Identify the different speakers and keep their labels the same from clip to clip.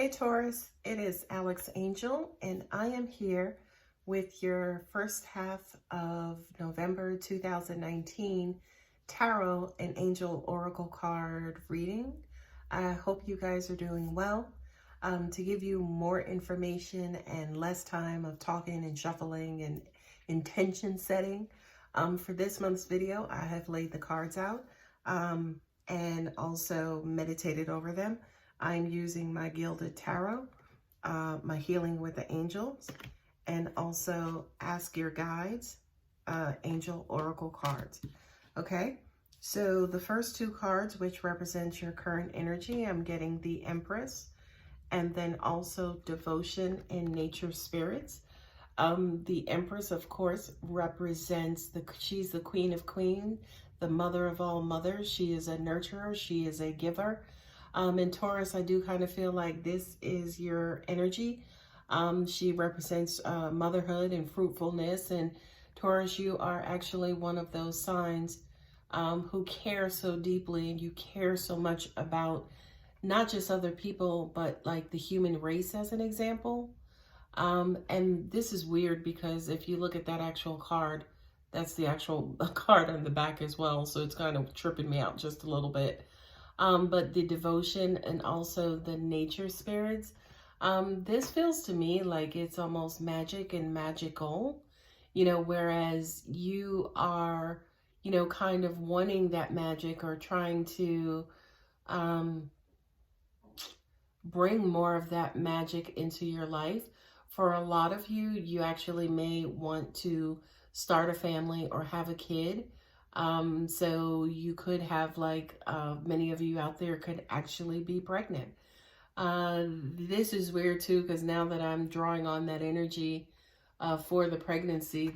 Speaker 1: Hey Taurus, it is Alex Angel, and I am here with your first half of November 2019 Tarot and Angel Oracle card reading. I hope you guys are doing well. To give you more information and less time of talking and shuffling and intention setting, for this month's video, I have laid the cards out and also meditated over them. I'm using my Gilded Tarot, my Healing with the Angels, and also Ask Your Guides, Angel Oracle cards. Okay, so the first two cards, which represent your current energy, I'm getting the Empress, and then also Devotion and Nature Spirits. The Empress, of course, represents she's the Queen of Queens, the mother of all mothers. She is a nurturer, she is a giver. In Taurus, I do kind of feel like this is your energy. She represents motherhood and fruitfulness. And Taurus, you are actually one of those signs who care so deeply, and you care so much about not just other people, but like the human race as an example. And this is weird because if you look at that actual card, that's the actual card on the back as well. So it's kind of tripping me out just a little bit. But the devotion and also the nature spirits, this feels to me like it's almost magic and magical, whereas you are, kind of wanting that magic or trying to bring more of that magic into your life. For a lot of you, you actually may want to start a family or have a kid. So you could have many of you out there could actually be pregnant. This is weird too, because now that I'm drawing on that energy for the pregnancy,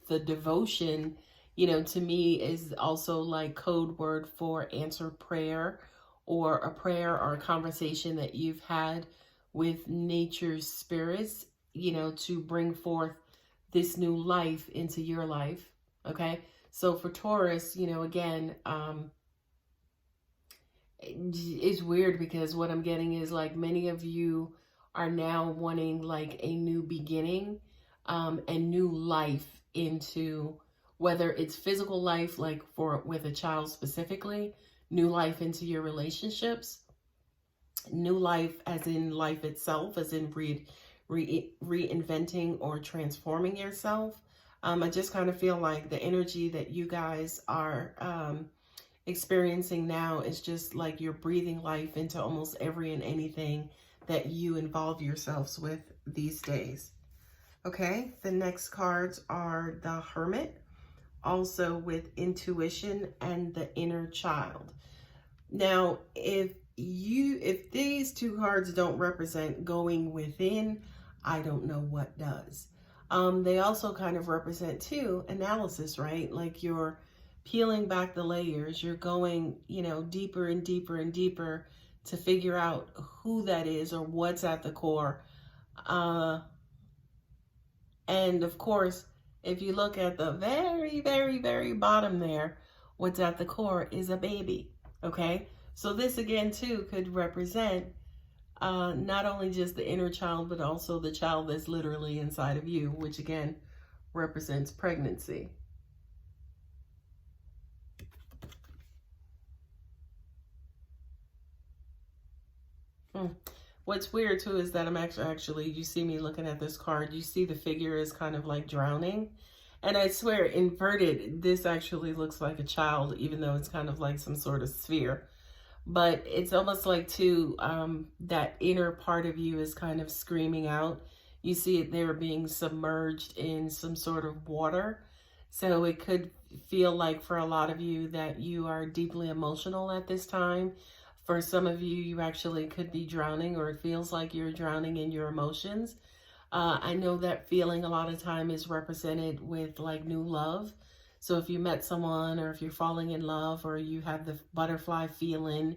Speaker 1: the devotion, to me is also like code word for answered prayer, or a prayer or a conversation that you've had with nature's spirits, to bring forth this new life into your life. Okay. So for Taurus, again, it's weird because what I'm getting is like many of you are now wanting like a new beginning and new life into, whether it's physical life, like with a child specifically, new life into your relationships, new life as in life itself, as in reinventing or transforming yourself. I just kind of feel like the energy that you guys are experiencing now is just like you're breathing life into almost every and anything that you involve yourselves with these days. Okay, the next cards are the Hermit, also with intuition and the inner child. Now, if these two cards don't represent going within, I don't know what does. They also kind of represent too analysis, right? Like you're peeling back the layers, you're going, deeper and deeper and deeper to figure out who that is or what's at the core. And of course, if you look at the very, very, very bottom there, what's at the core is a baby. Okay. So this again too could represent not only just the inner child, but also the child that's literally inside of you, which again represents pregnancy. What's weird too is that I'm actually, you see me looking at this card, you see the figure is kind of like drowning. And I swear, inverted, this actually looks like a child, even though it's kind of like some sort of sphere. But it's almost like too, that inner part of you is kind of screaming out. You see it there being submerged in some sort of water. So it could feel like for a lot of you that you are deeply emotional at this time. For some of you, you actually could be drowning, or it feels like you're drowning in your emotions. I know that feeling a lot of time is represented with like new love. So if you met someone, or if you're falling in love, or you have the butterfly feeling,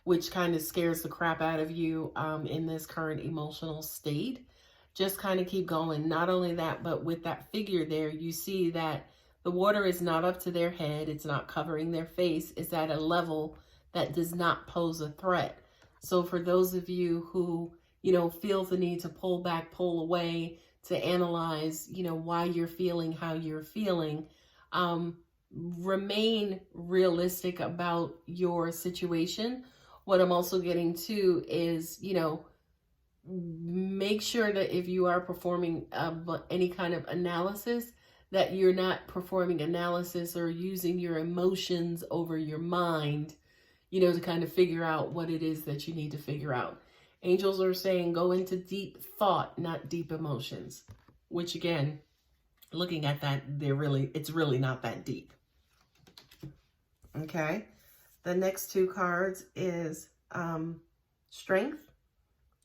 Speaker 1: which kind of scares the crap out of you in this current emotional state, just kind of keep going. Not only that, but with that figure there, you see that the water is not up to their head. It's not covering their face. It's at a level that does not pose a threat. So for those of you who feels the need to pull back, pull away, to analyze, why you're feeling how you're feeling. Remain realistic about your situation. What I'm also getting to is, make sure that if you are performing any kind of analysis, that you're not performing analysis or using your emotions over your mind, to kind of figure out what it is that you need to figure out. Angels are saying go into deep thought, not deep emotions, which again, looking at that, it's really not that deep. Okay. The next two cards is strength,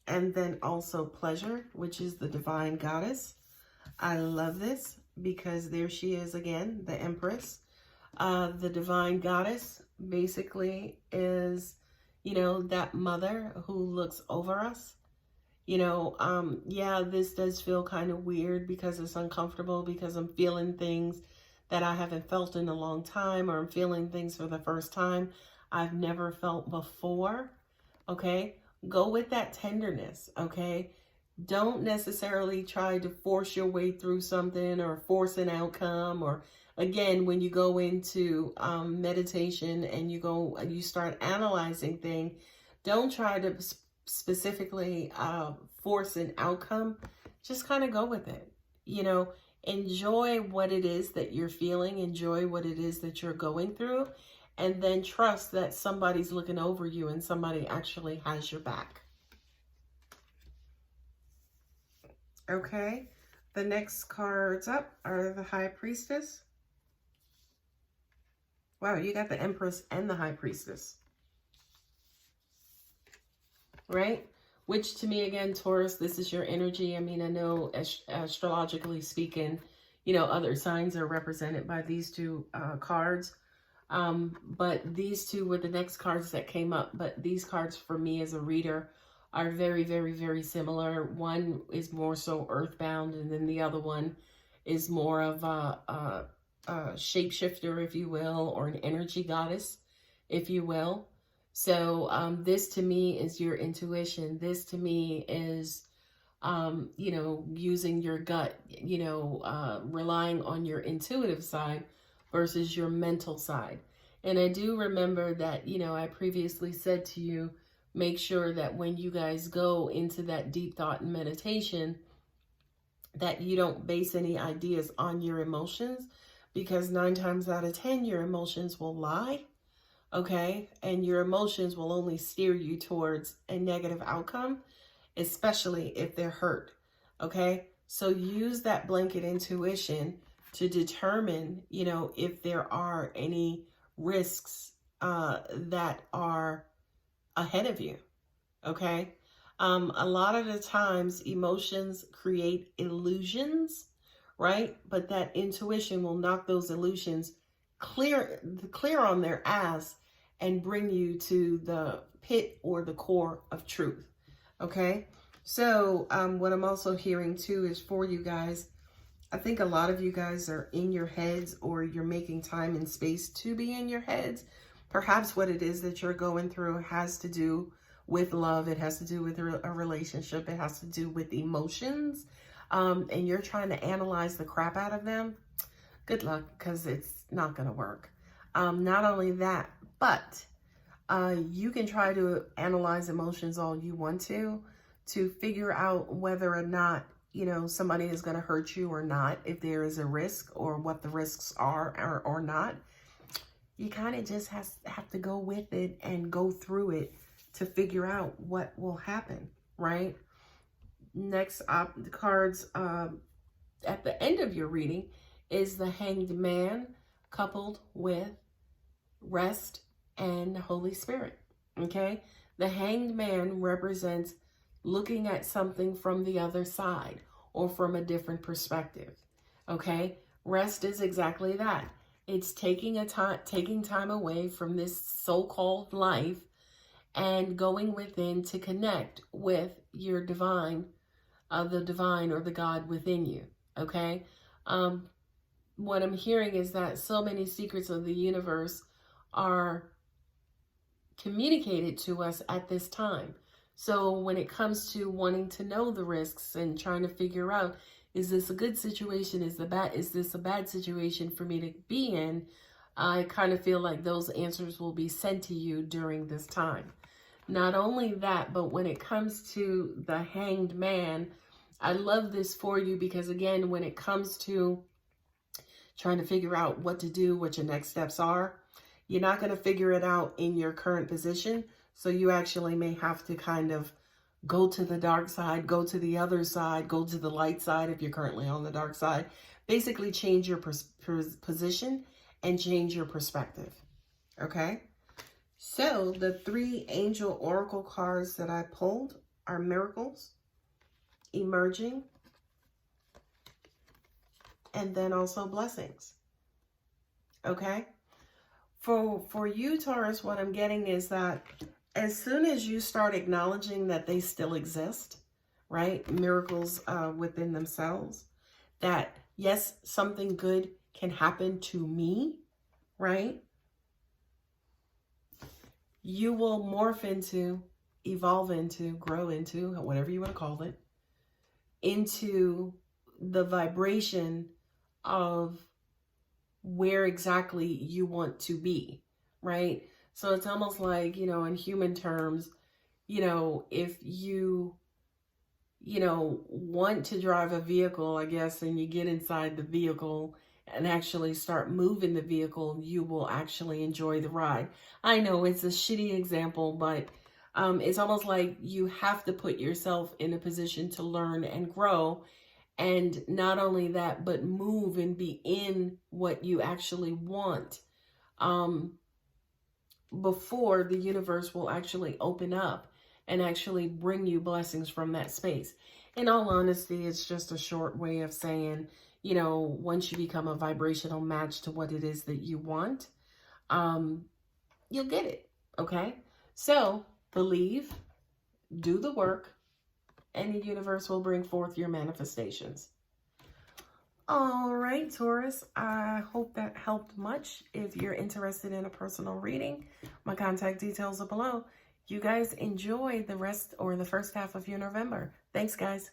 Speaker 1: and then also pleasure, which is the divine goddess. I love this because there she is again, the Empress. The divine goddess basically is, that mother who looks over us. Yeah, this does feel kind of weird because it's uncomfortable, because I'm feeling things that I haven't felt in a long time, or I'm feeling things for the first time I've never felt before. Okay, go with that tenderness. Okay, don't necessarily try to force your way through something or force an outcome. Or again, when you go into meditation and you start analyzing things, don't try to specifically force an outcome. Just kind of go with it. Enjoy what it is that you're feeling, enjoy what it is that you're going through, and then trust that somebody's looking over you and somebody actually has your back. Okay, the next cards up are the High Priestess. Wow, you got the Empress and the High Priestess. Right? Which to me, again, Taurus, this is your energy. I mean, I know astrologically speaking, other signs are represented by these two cards. But these two were the next cards that came up. But these cards for me as a reader are very, very, very similar. One is more so earthbound, and then the other one is more of a shapeshifter, if you will, or an energy goddess, if you will. So this to me is your intuition. This to me is, using your gut, relying on your intuitive side versus your mental side. And I do remember that, I previously said to you, make sure that when you guys go into that deep thought and meditation, that you don't base any ideas on your emotions, because 9 times out of 10, your emotions will lie. Okay, and your emotions will only steer you towards a negative outcome, especially if they're hurt. Okay, so use that blanket intuition to determine, if there are any risks that are ahead of you. Okay, a lot of the times emotions create illusions, right? But that intuition will knock those illusions clear on their ass and bring you to the pit or the core of truth. Okay, so what I'm also hearing too is for you guys, I think a lot of you guys are in your heads, or you're making time and space to be in your heads. Perhaps what it is that you're going through has to do with love. It has to do with a relationship. It has to do with emotions, and you're trying to analyze the crap out of them. Good luck, because it's not going to work. Not only that, but you can try to analyze emotions all you want to figure out whether or not, somebody is going to hurt you or not, if there is a risk, or what the risks are or not. You kind of just have to go with it and go through it to figure out what will happen, right? Next up, the cards at the end of your reading is the Hanged Man, coupled with rest and Holy Spirit. Okay, the Hanged Man represents looking at something from the other side, or from a different perspective. Okay, rest is exactly that. It's taking time away from this so-called life and going within to connect with your divine, the divine or the God within you. Okay, what I'm hearing is that so many secrets of the universe are communicated to us at this time. So when it comes to wanting to know the risks and trying to figure out, is this a good situation? Is this a bad situation for me to be in? I kind of feel like those answers will be sent to you during this time. Not only that, but when it comes to the Hanged Man, I love this for you because, again, when it comes to trying to figure out what to do, what your next steps are, you're not going to figure it out in your current position. So you actually may have to kind of go to the dark side, go to the other side, go to the light side if you're currently on the dark side. Basically change your position and change your perspective. Okay? So the 3 angel oracle cards that I pulled are miracles, emerging, and then also blessings. Okay? For you, Taurus, what I'm getting is that as soon as you start acknowledging that they still exist, right? Miracles within themselves, that yes, something good can happen to me, right? You will morph into, evolve into, grow into, whatever you want to call it, into the vibration of where exactly you want to be, right? So it's almost like, in human terms, if you, want to drive a vehicle, I guess, and you get inside the vehicle and actually start moving the vehicle, you will actually enjoy the ride. I know it's a shitty example, but it's almost like you have to put yourself in a position to learn and grow. And not only that, but move and be in what you actually want before the universe will actually open up and actually bring you blessings from that space. In all honesty, it's just a short way of saying, once you become a vibrational match to what it is that you want, you'll get it, okay? So believe, do the work, and the universe will bring forth your manifestations. All right, Taurus, I hope that helped much. If you're interested in a personal reading, my contact details are below. You guys enjoy the rest or the first half of your November. Thanks, guys.